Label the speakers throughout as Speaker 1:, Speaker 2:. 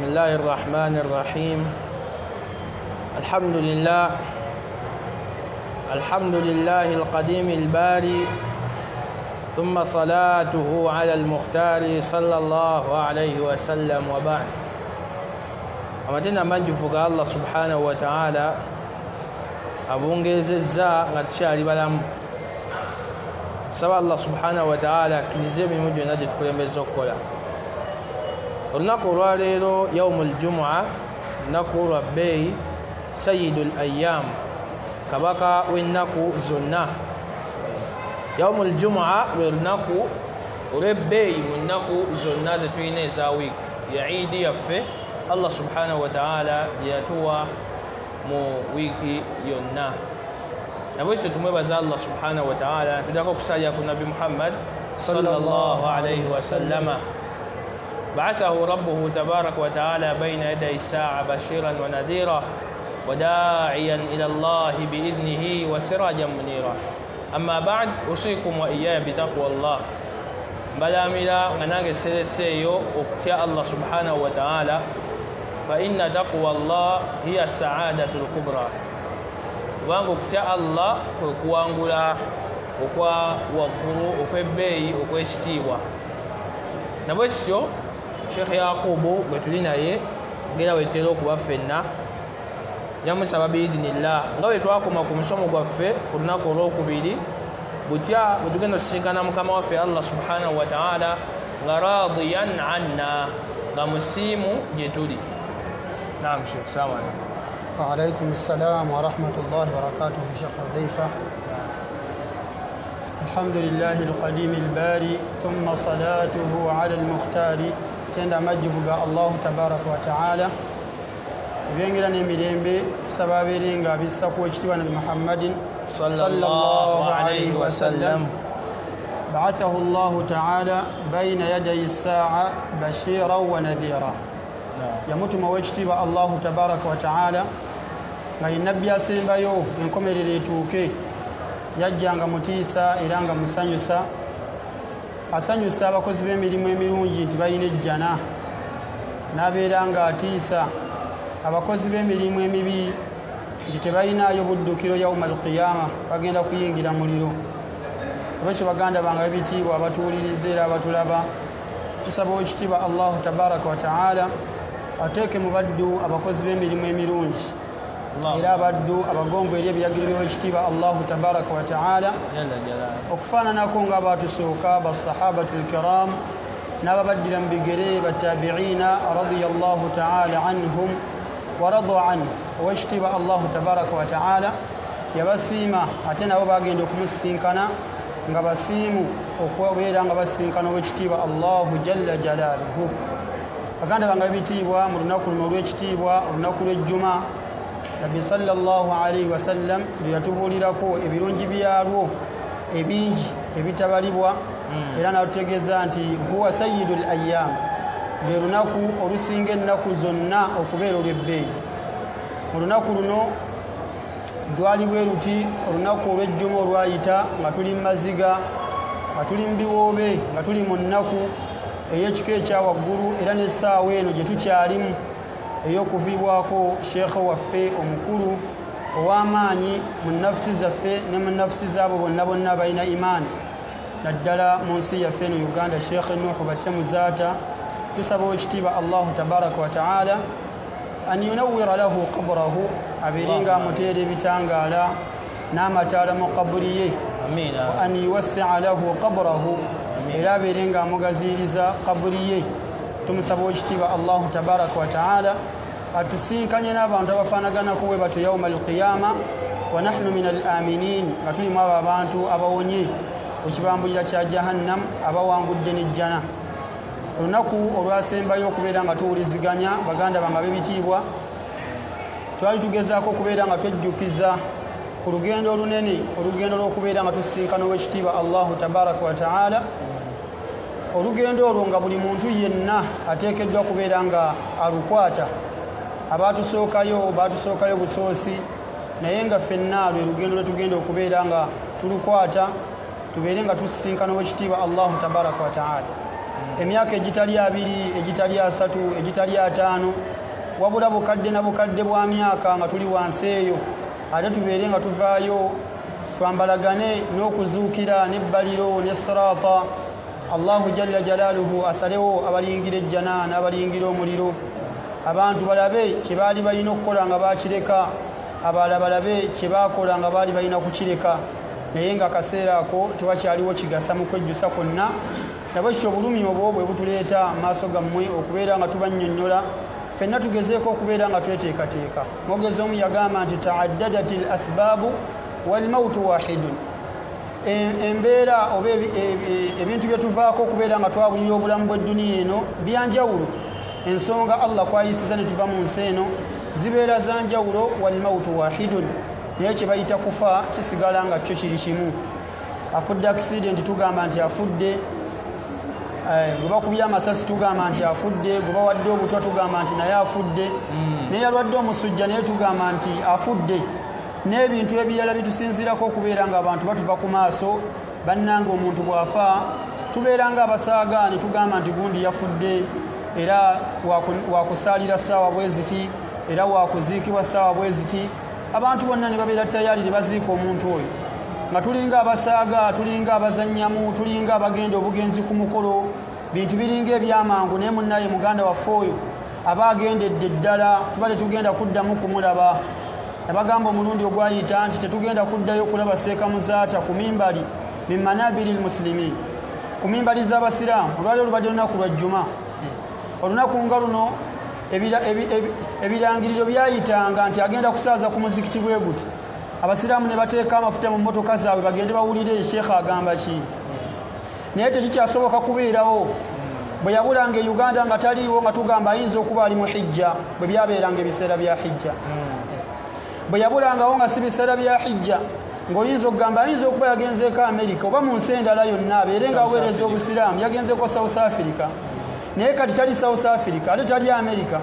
Speaker 1: بسم الله الرحمن الرحيم. الحمد لله القديم الباري، ثم صلاته على المختار صلى الله عليه وسلم. وبعد، amatenda manjufu ga Allah subhanahu wa ta'ala abungezezza nga tukyali balamu. Saba Allah subhanahu wa ta'ala akkirize emirimu gyonna gye tukulembeza okukola. Olunaku olwaleero yawmul jumu'a, lunaku lwa bbeeyi, sayyidul ayyam, kabaka w'ennaku zonna. Yawmul jumu'a lwe lunaku olw'ebbeeyi mu nnaku zonna ze tulina eza wiiki, ya iidi yaffe Allah subhanahu wa ta'ala gye yatuwa mu wiiki yonna. Nabwekityo tumwebaza Allah subhanahu wa ta'ala, tuddako okusalira ku Nabi Muhammad sallallahu alayhi wa sallama. بعثه ربه تبارك وتعالى بين يدي الساعة بشيرا ونذيرا وداعيا إلى الله بإذنه وسراجا منيرا. أما بعد، أوصيكم وإياي بتقوى الله. بلاملا غناغ سيسيو وقتيا الله سبحانه وتعالى، فإن تقوى الله هي السعادة الكبرى. وانغو قتيا الله كوانغولا وكوا وغرو وكبي وكشتيوا. نبوشيو Sheikh Yaqubu gwe tuli naye ngera wetera okuba ffenna yamusaba biidinillah nga bwe twakoma ku musomo gwaffe ku lunaku olwokubiri, butya bwe tugenda tusisinkana mukama waffe Allah subhanahu wa ta'ala nga radiyan anna, nga musiimu gye tuli. Naam Sheikh, salamu alaykum.
Speaker 2: Wa alaykum assalam wa rahmatullahi wa barakatuh. Sheikh Hudhaifa, alhamdulillahi alqadim albari, thumma salatuhu ala almukhtari. Tenda majjuvu ga Allahu tabaraka wa ta'ala, ebyengera n'emirembe tusaba abeere nga abissa ku ekitiibwa Nabi Muhammadin sallallahu alayhi wa sallam. Ba'athahu Allahu ta'ala bayna yaday as-sa'a bashiran wa nadhira. Yamutuma w'ekitiibwa Allahu tabaraka wa ta'ala nga ye nabbi asembayo enkomerero etuuke, yajjanga mutiisa era nga musanyusa, asanyusa abakozi b'emirimu emirungi nti balina ejjana, n'abeera nga atiisa abakozi b'emirimu emibi nti tebalinayo buddukiro yawmal qiyama, bagenda kuyingira muliro. Abekyo baganda bange b'ebitiibwa abatuwuliriza era abatulaba, tusaba ekitiibwa Allahu tabaraka wa ta'ala ateeke mu baddu abakozi b'emirimu emirungi era abaddu abagonvu eri ebiragiro by'ekitiibwa Allahu tabaraka wa ta'ala, okufaananako nga abatusooka basahabatul kiram n'ababaddira mu bigere battabiina radiyallahu ta'ala anhum wa radu anhu. Owekitiibwa Allahu tabaraka wa ta'ala yabasiima ate nabo bagenda okumusisinkana nga basiimu okubeera nga basisinkana owekitiibwa Allahu jalla jalaaluhu. Baganda bange b'ebitiibwa, mu lunaku luno olw'ekitiibwa, olunaku lw'ejjuma, Nabbi sallallahu alayhi wa sallam yatubuulirako ebirungi byalwo ebingi ebitabalibwa, era n'atutegeeza nti huwa sayyidul ayyam, lwe lunaku olusinga ennaku zonna okubeera olw'ebbeeyi. Mu lunaku luno lwali bwe luti, olunaku olw'ejjuma olwayita nga tuli mu maziga, nga tuli mu biwoobe, nga tuli mu nnaku ey'ekika ekya waggulu, era n'essaawa eno gye tukyalimu ey'okuviibwako sheekhe waffe omukulu ow'amaanyi mu nnafusi zaffe ne mu nnafusi z'abo bonna bonna balina imaani, naddala mu nsi yaffe eno Uganda, Sheekhe Nuhu Battemu Zaata. Tusaba ekitiibwa Allahu tabaraka wa ta'ala an yunawwira lahu qabrahu, abeere nga amuteera ebitangaala n'amataala mu qaburi ye, wa an yuwassi'a lahu qabrahu, era abeere nga amugaziiriza qaburi ye. Tumusaba ekitiibwa Allahu tabaraka wa ta'ala atusinkanye n'abantu abafaanaganako bwe batyo yawmal qiyama, wa nahnu min al-aminin, nga tulimu abo abantu abawonye ekibambulira kya jahannam, abawangudde n'ejjana. Olunaku olwasembayo okubeera nga tuwuliziganya, baganda bange ab'ebitiibwa, twali tugezaako okubeera nga twejjukiza ku lugendo olunene, olugendo lw'okubeera nga tusisinkana ow'ekitiibwa Allahu tabaraka wa ta'ala. Olugendo olwo nga buli muntu yenna ateekeddwa kubeera nga alukwata. Abatusookayo batusookayo busoosi, naye nga ffenna lwe lugendo lwe tugenda okubeera nga tulukwata, tubeere nga tusisinkana ow'ekitiibwa Allahu tabaraka wa ta'ala. emyaka egitali 2 egitali 3 egitali 5 wabula bukadde na bukadde bwa myaka nga tuli wansi eyo ate tubeere nga tuvaayo twambalagane n'okuzuukira n'ebbaliro ne sirata Allahu jalla jalaaluhu asalewo abaliyingira ejjana n'abaliyingira omuliro abantu balabe kye baali balina okukola nga bakireka abalala balabe kye baakola nga baali balina kukireka naye nga akaseera ako tewakyaliwo kigasa mu kwejjusa kwonna nabwekyo obulumi obwo bwe butuleeta maaso gammwe okubeera nga tubannyonnyola ffenna tugezeeko okubeera nga tweteekateeka mwogezi omu yagamba nti taaddadati l asbaabu walmautu wahidun embeera oba ebintu bye tuvaako okubeera nga twabulira obulamu bw'edduniya eno byanjawulo ensonga Allah kwayisiza ne tuva mu nsi eno zibeera za njawulo walmautu wahidun naye kye bayita kufa kisigala nga kyo kiri kimu afudde accident tugamba nti afudde gwe bakubye amasasi tugamba nti afudde gwe bawadde obutwa tugamba nti naye afudde naye yalwadde omusujja naye tugamba nti afudde n'ebintu ebirala bitusinzirako okubeera nga abantu batuva ku maaso bannanga omuntu bw'afa tubeera nga abasaagaane tugamba nti gundi yafudde era wakusaalira ssaawa bwe ziti era wakuziikibwa ssaawa bwe ziti abantu bonna ne babeera tayali ne baziika omuntu oyo nga tulinga abasaaga tulinga abazannyamu tulinga abagenda obugenzi ku mukolo bintu biringa ebyamangu naye munnaye muganda waffe oyo aba agendedde ddala tuba tetugenda kuddamu kumulaba nabagamba omulundi ogwayita nti tetugenda kuddayo kulaba seeka muzaata ku mimbali min manabiri lmusilimin ku mimbali z'abasiraamu olwali olubadde olunaku lwa jjuma olunaku nga luno ebirangiriro byayitanga nti agenda kusaaza ku muzikiti bwe guti abasiraamu ne bateeka amafuta mu mmotoka zaabwe bagende bawulire sheekha agamba ki naye tekikyasoboka kubeerawo bwe yabulanga e Uganda nga taliiwo nga tugamba ayinza okuba ali mu hijja bwe byabeeranga ebiseera bya hijja bwe yabulangawo nga si biseera bya hijja ng'oyinza okugamba ayinza okuba yagenzeeko Amerika oba mu nsi endala yonna abeere nga aweereza obusiraamu yagenzeeko South Africa naye kati tali South Africa ate tali Amerika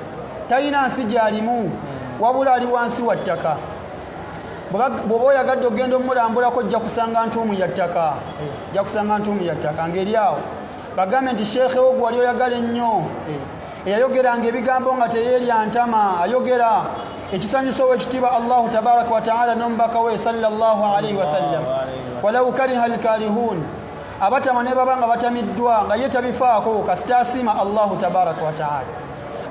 Speaker 2: talina nsi gy'alimu wabula ali wansi wa ttaka bw'oba oyagadde ogenda omulambulako ojja kusanga ntuumu ya ttaka ojja kusanga ntuumu ya ttaka ng'eri awo bagambe nti sheekhe wo gwe wali oyagala ennyo eyayogeranga ebigambo nga teyeerya ntama ayogera ekisanyusa ow'ekitiibwa Allahu tabaraka wa taala n'omubaka we sallallahu alaihi wasallam walau kariha alkarihun abatama ne baba nga batamiddwa nga ye tabifaako kasita asiima Allahu tabaraka wa taala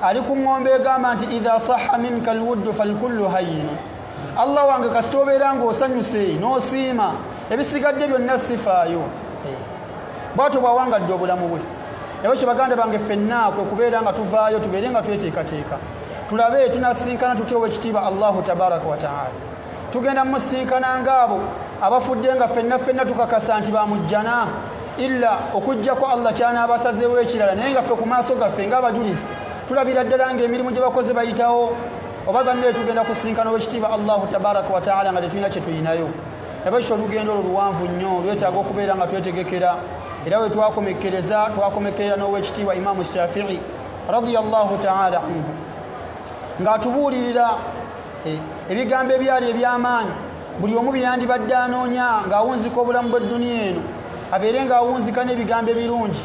Speaker 2: ali ku ŋŋombe egamba nti idha sahha minka alwuddu falkullu hayyinu Allah wange kasita obeera ng'osanyuse n'osiima ebisigadde byonna sifaayo bw'atyo bw'awangadde obulamu bwe naye kye baganda bange ffenna kwe kubeera nga tuvaayo tubeere nga tweteekateeka tulabe tunasinkana tutya ow'ekitiibwa Allahu tabaraka wa taala tugenda musinkana ngaabo abafudde nga ffenna tukakasa nti bamujjana illa okujjako Allah ky'anaabasazeewo ekirala naye nga ffe ku maaso gaffe ng'abajulizi tulabira ddala ng'emirimu gye bakoze bayitawo oba banne tugenda kusinkana ow'ekitiibwa Allahu tabaraka wa taala nga tetulina kye tulinayo nabekyo olugendo olwo luwanvu nnyo lwetaaga okubeera nga twetegekera era we twakomekerera n'ow'ekitiibwa Imaamu Shafii radiyallahu taala anhu ng'atubuulirira ebigambo ebyali eby'amaanyi buli omu byandibadde anoonya ng'awunzika obulamu bw'edduniya eno abeere ng'awunzika n'ebigambo ebirungi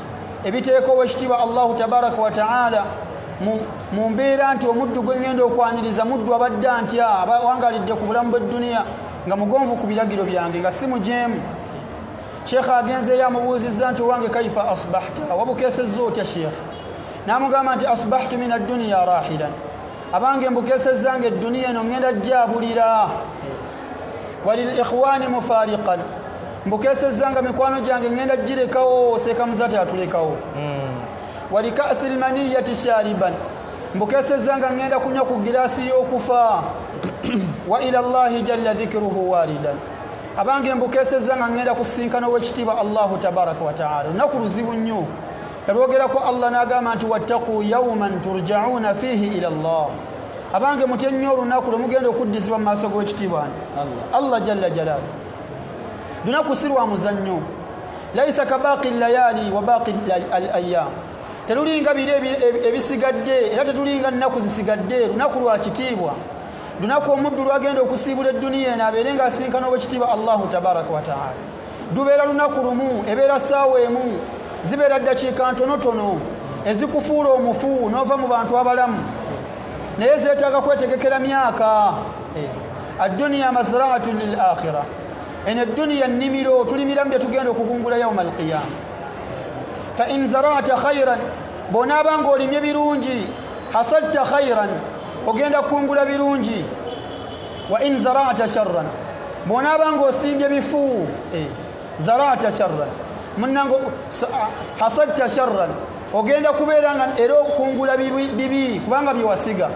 Speaker 2: ebiteeka ow'ekitiibwa Allahu tabaraka wa taala mu mbeera nti omuddu gwe ŋŋenda okwaniriza muddu abadde antya abawangalidde ku bulamu bw'edduniya nga mugonvu ku biragiro byange nga si mujeemu sheekha agenzeeyo amubuuzizza nti owange kaifa asbahta wabukeesezza otya sheekha n'amugamba nti asbahtu min adduniya rahilan abange mbukeesezza nga edduniya eno ŋŋenda jjaabulira walil ikhwani mufariqan mbukeesezza nga mikwano gyange ŋŋenda girekawo seeka muzaate atulekawo walikasi lmaniyati shariban mbukeesezza nga ŋŋenda kunywa ku giraasi y'okufa wa ila llahi jalla dhikruhu walidan abange mbukeesezza nga ŋŋenda kusinkana ow'ekitiibwa Allahu tabaraka wa taala lunaku luzibu nnyo yalwogerako Allah n'agamba nti wattaqu yawman turja'una fihi ila Allah abange mutye nnyo olunaku lwe mugenda okuddizibwa mu maaso g'owekitiibwa Allah jalla jalaalu lunaku si lwa muzannyo laisa kabaaqi layali wa baaqi al-ayyam terulinga biro ebisigadde era tetulinga nnaku zisigadde lunaku lwa kitiibwa lunaku omuddu lwagenda okusiibula edduniya eno abeere ng'asinkana ow'ekitiibwa Allahu tabaraka wa taala lubeera lunaku lumu ebeera ssaawa emu zibeera ddakiika ntonotono ezikufuula omufu n'ova mu bantu abalamu naye zeetaaga kwetegekera myaka. Adduniya mazraatun lil akhira, eno edduniya nnimiro tulimiramu bye tugenda okugungula yawma alqiyama. Fa in zarata khairan, bw'onaaba ng'olimye birungi, hasadta khairan, ogenda kukungula birungi. Wa in zarata sharran, bw'onaaba ng'osimbye bifu, zarata sharran, munnango hasadta sharran, ogenda kubeera nga era okungula bibi kubanga byewasiga.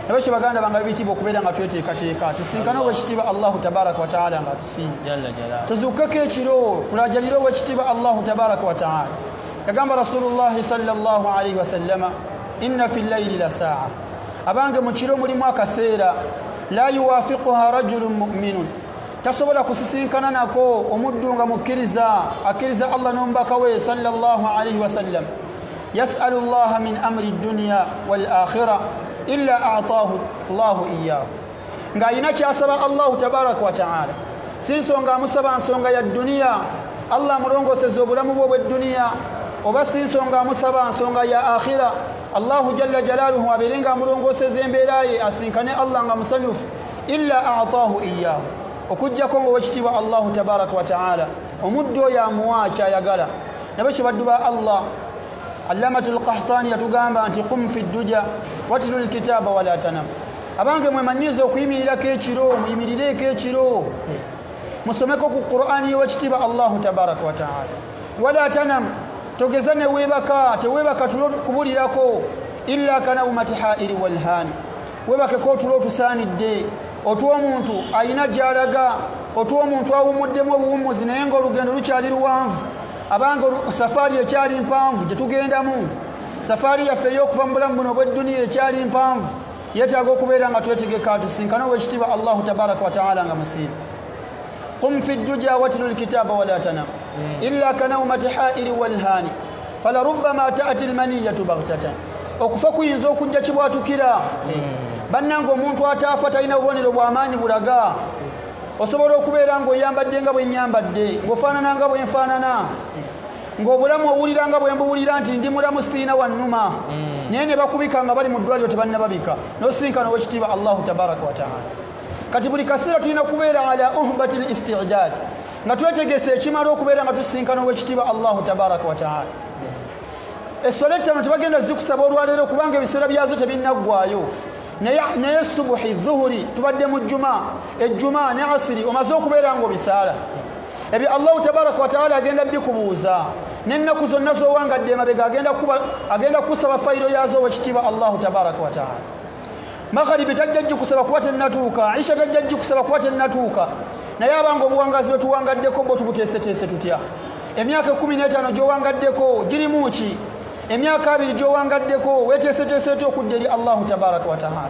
Speaker 2: Nabashe baganda banga bitiibwa okubeera nga tweteekateeka tusinkana ow'ekitiibwa Allahu tabaraka wa taala nga atusiimye tuzuukeko ekiro tulajalire ow'ekitiibwa Allahu tabaraka wa taala. Yagamba Rasulullahi sallallahu alaihi wasallama, inna fi llayli la saa, abange mu kiro mulimu akaseera, la yuwaafiquha rajulun mu'minun, tasobola kusisinkana nako omuddu nga mukkiriza akkiriza Allah n'omubaka we sallallahu alaihi wasallam, yas'alu Allah min amri dunya wal akhirah illa a'taahu Allahu iyyahu, ng'ayina kyasaba Allahu tabaraka wa taala, si nsonga amusaba nsonga ya duniya Allah amulongoseza obulamu bwe bw'edduniya, oba si nsonga amusaba nsonga ya akhira Allahu jalla jalaaluhu abeerenga amulongoseza embeera ye asinkane Allah nga musanyufu, illa a'taahu iyyahu, okujjako ng'owekitiibwa Allahu tabaraka wa taala omuddu oyo amuwa kyayagala. Nabakyo baddu ba Allah, Allamatul Qahtani yatugamba nti qum fi dduja watlul kitaaba wala tanam, abange mwemanyiza okuyimirirako ekiro, muyimirireko ekiro musomeko ku Qur'ani y'owekitiibwa Allahu tabaraka wa taala. Wala tanam, togeza ne weebaka, teweebaka tulo kubulirako, illa kanawmati hairi walhaani, weebakeko otulo otusaanidde, otw'omuntu ayina gy'alaga, otw'omuntu awumuddemu obuwummuzi naye ng'olugendo lukyali luwanvu, abange safaari ekyali mpanvu gye tugendamu, safaari yaffe ey'okuva mu bulamu buno obw'edduniya ekyali mpanvu, yeetaaga okubeera nga twetegeka tusinkane ow'ekitiibwa Allahu tabaraka wa taala nga musiimu. qum fi dduja watlul kitaaba wala tanam illa kanawmati hairi walhaani falarubbama ta'ti almaniyatu baghtatan, okufa kuyinza okujja kibwatukira. Bannange omuntu ataafa talina bubonero bw'amaanyi bulaga, osobola okubeera ng'oyambadde nga bwe nyambadde, ng'ofaanana nga bwe nfaanana, ng'obulamu owulira nga bwe mbuwulira nti ndi mulamu siina wannuma, naye ne bakubika nga bali mu ddwaliro tebannababika, n'osinkana ow'ekitiibwa Allahu tabaraka wa taala. Kati buli kaseera tulina kubeera ala uhbati al-isti'daad, nga twetegese ekimala okubeera nga tusinkana ow'ekitiibwa Allahu tabaraka wa taala. Essole ettano tebagenda zikusaba olwaleero kubanga ebiseera byazo tebinnaggwayo, naye subuhi dhuhuri tubadde mu jjuma, ejjuma ne asiri omaze okubeera ng'obisaala. Ebyo Allahu tabaraka wa taala agenda bikubuuza, n'ennaku zonna z'owangadde emabega agenda kusaba fayiro yazo ow'ekitiibwa Allahu tabaraka wa taala. Magharibi tajja gikusaba kuba tennatuuka, Isha tajja gikusaba kuba tennatuuka, naye abanga obuwangazi bwe tuwangaddeko bwo tubuteeseteese tutya? Emyaka 15 gy'owangaddeko girimu ki? Emyaka 2 gy'owangaddeko weeteeseteese otya okudda eri Allahu tabaraka wa taala?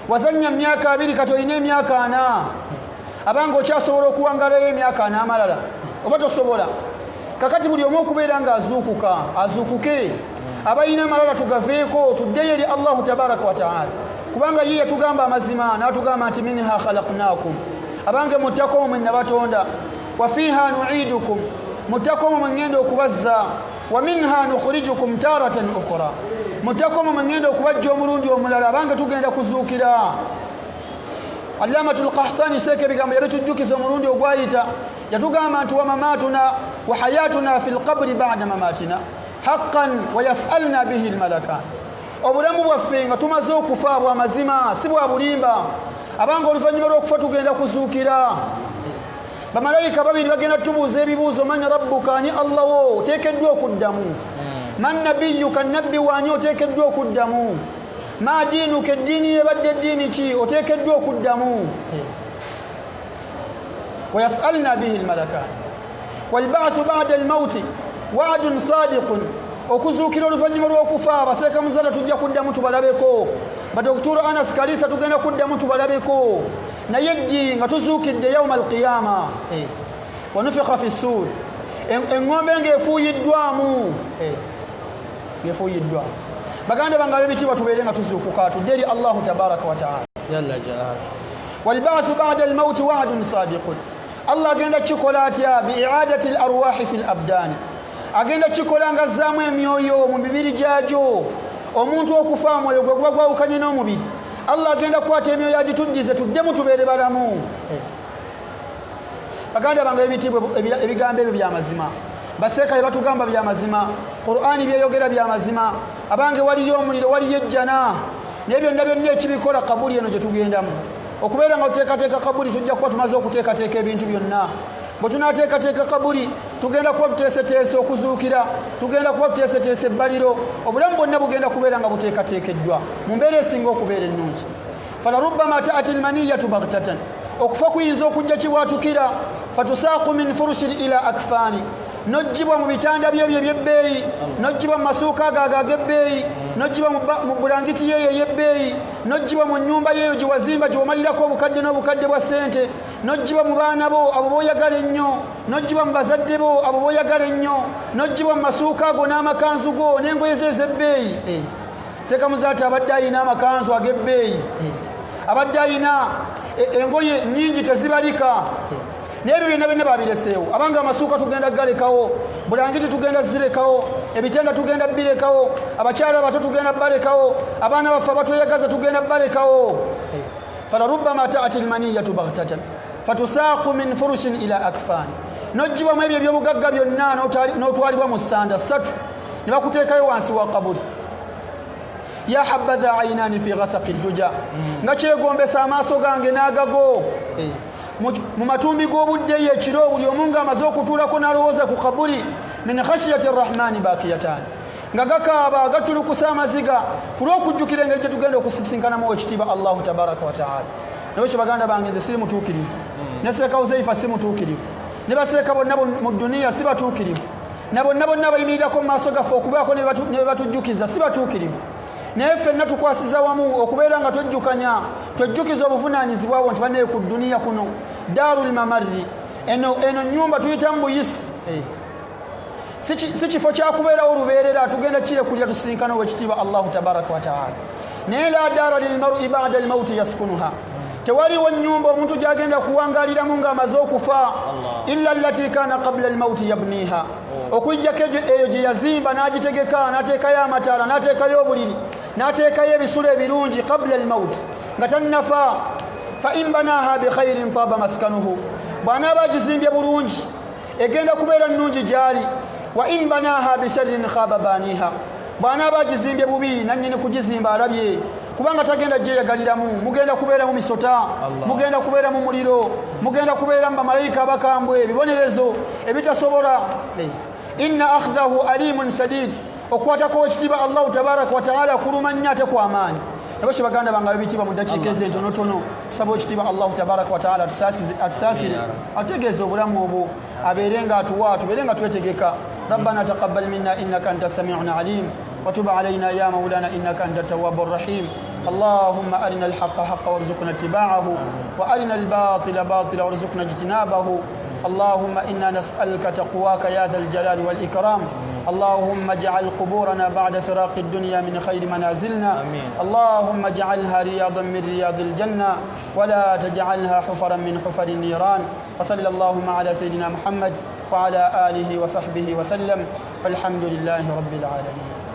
Speaker 2: Wazannya emyaka 2 kati olina emyaka 4, abanga okyasobola okuwangalayo emyaka 4 amalala oba tosobola? Kakati buli omu okubeera ng'azuukuka, azuukuke, abalina amalala tugaveeko tuddeyo eri Allahu tabaraka wa taala, kubanga ye yatugamba amazima n'atugamba nti minha khalaqnakum, abange muttako mwe nabatonda, wa fiha nu'idukum, muttako mwe ngenda okubazza, wa minha nukhrijukum taratan ukhra, muttako mwe ngenda okubajja omulundi omulala, abange tugenda kuzuukira. Allamatul Qahtani seeke ebigambo yabitujjukiza omulundi ogwayita, yatugamba nti wa mamatuna wa hayatuna fil qabri ba'da mamatina haqqan wa yas'alna bihi almalakan, obulamu bwaffe nga tumaze okufa bwa mazima si bwa bulimba, abanga oluvannyuma lw'okufa tugenda kuzuukira. Bamalayika babiri bagenda tubuuza ebibuuzo, man rabbuka, ani Allah wo, oteekeddwa okuddamu. Man nabiyuka, nabbi waani, oteekeddwa okuddamu. Ma diinuka, eddiini ebadde eddiini ki, oteekeddwa okuddamu. Wa yas'alna bihi almalakan walba'thu ba'da almauti wa'dun sadiqun, okuzuukira oluvannyuma lw'okufa abaseeka muzala tujja kuddamu tubalabeko, badokituru Anas Kalisa tugenda kuddamu tubalabeko, naye ddi nga tuzuukidde yawma alqiyama. Wa nufikha fi ssuur, eŋŋombe ng'efuuyiddwamu, ng'efuuyiddwamu. Baganda bange ab'ebitiibwa tubeere nga tuzuukuka tudde eri Allahu tabaraka wa taala.
Speaker 1: Jalla jalaaluhu.
Speaker 2: Walba'thu ba'da almauti wa'dun sadiqun, Allah agenda kikola atya bi'i'adati alarwahi fil abdaani, agenda kikola nga azzaamu emyoyo mu mibiri gyagyo omuntu okufa omwoyo gwe guba gwawukanye n'omubiri Allah agenda kukwata emyoyo agituddize tuddemu tubeere balamu baganda bange ebitiibwa ebigambo ebyo byamazima baseeka bye batugamba byamazima Qur'ani byeyogera byamazima abange waliyo omuliro waliyo ejjana naye byonna byonna ekibikola kabuli eno gye tugendamu okubeera nga tuteekateeka kabuli tujja kuba tumaze okuteekateeka ebintu byonna bwe tunaateekateeka kabuli tugenda kuba tuteeseteese okuzuukira tugenda kuba tuteeseteese ebbaliro obulamu bwonna bugenda kubeera nga buteekateekeddwa mu mbeera esinga okubeera ennungi falarubbama taati lmaniyatu baghtatan okufa kuyinza okujja kibwatukira fatusaaqu min furushin ila akfaani nojjibwa mu bitanda byebyo ebyebbeeyi nojjibwa mu masuuka agaaga ag'ebbeeyi nojjibwa mu bulangiti yeeyo ey'ebbeeyi nojjibwa mu nnyumba yeeyo gye wazimba gye wamalirako obukadde n'obukadde bwa ssente nojjibwa mu baana bo abo b'oyagala ennyo nojjibwa mu bazadde bo abo b'oyagala ennyo nojjibwa mu masuuka ago n'amakanzu go n'engoye ze ez'ebbeeyi seekamuzaati abadde ayina amakanzu ag'ebbeeyi abadde ayina engoye nnyingi tezibalika naye ebyo byonna byonna babireseewo abanga amasuuka tugenda galekawo bulangiti tugenda zirekawo ebitenda tugenda birekawo abakyala abato tugenda balekawo abaana baffe abatweyagaza tugenda balekawo falarubbama taati lmaniyatu baghtatan fatusaaqu min furushin ila akfaani nojjibwamu ebyo ebyobugagga byonna n'otwalibwa mu ssanda ssatu ne bakuteekayo wansi wa kabuli ya habadha ayinaani fi ghasaqi dduja nga kyegombesa amaaso gange n'agago mu matumbi g'obuddeyo ekiro buli omu ng'amaze okutuulako n'alowooza ku kabuli min khashiyati rrahmani bakiyataani nga gakaaba gatulukusa amaziga ku lw'okujjukira engeri gye tugenda okusisinkanamu ekitiibwa Allahu tabaraka wa taala naye kyo baganda bange nze siri mutuukirivu ne seeka Uzaifa si mutuukirivu ne baseeka bonna mu dduniya si batuukirivu na bonna bonna bayimirirako mu maaso gaffe okubaako ne batujjukiza si batuukirivu naye ffenna tukwasiza wamu okubeera nga twejjukiza obuvunaanyizibwa bwo nti bannaye ku dduniya kuno daarul mamarri eno nnyumba tuyitamu buyisi si kifo kyakubeerawo olubeerera tugenda kirekulira tusisinkana ow'ekitiibwa Allahu tabaraka wa taala naye la daara lilmar'i ba'da almauti yaskunuha tewaliwo nnyumba omuntu gyagenda kuwangaaliramu ng'amaze okufa illa allati kaana qabla almauti yabniha okujjako eyo gye yazimba n'agitegeka n'ateekayo amataala n'ateekayo obuliri n'ateekayo ebisulo ebirungi qabla almauti nga tannafa fa in banaha bikhairin taaba maskanuhu bw'anaaba agizimbye bulungi egenda kubeera nnungi gy'ali wa in banaha bisharrin khaba baniha bw'anaaba agizimbye bubi nannyini kugizimba alabye kubanga tagenda gyeyagaliramu mugenda kubeera mu misota mugenda kubeera mu muliro mugenda kubeera mu bamalayika abakambwe ebibonerezo ebitasobola inna akhdahu alimun shadid okukwatako ekitiibwa Allahu tabaraka wa taala kuluma nnyo ate kw'amaanyi nabakyo baganda bange ab'ebitiibwa mu ddakiika ezentonotono tusaba ekitiibwa Allahu tabaraka wa taala atusaasire atutegeeze obulamu obwo abeere nga atuwa tubeere nga twetegeka rabbana taqabbal minna innaka anta samiun alim وتب علينا يا مولانا إنك أنت التواب الرحيم اللهم أرنا الحق حقا وارزقنا اتباعه وأرنا الباطل باطلا وارزقنا اجتنابه اللهم إنا نسألك تقواك يا ذا الجلال والإكرام اللهم اجعل قبورنا بعد فراق الدنيا من خير منازلنا اللهم اجعلها رياضا من رياض الجنة ولا تجعلها حفرا من حفر النيران وصلى اللهم على سيدنا محمد وعلى آله وصحبه وسلم والحمد لله رب العالمين.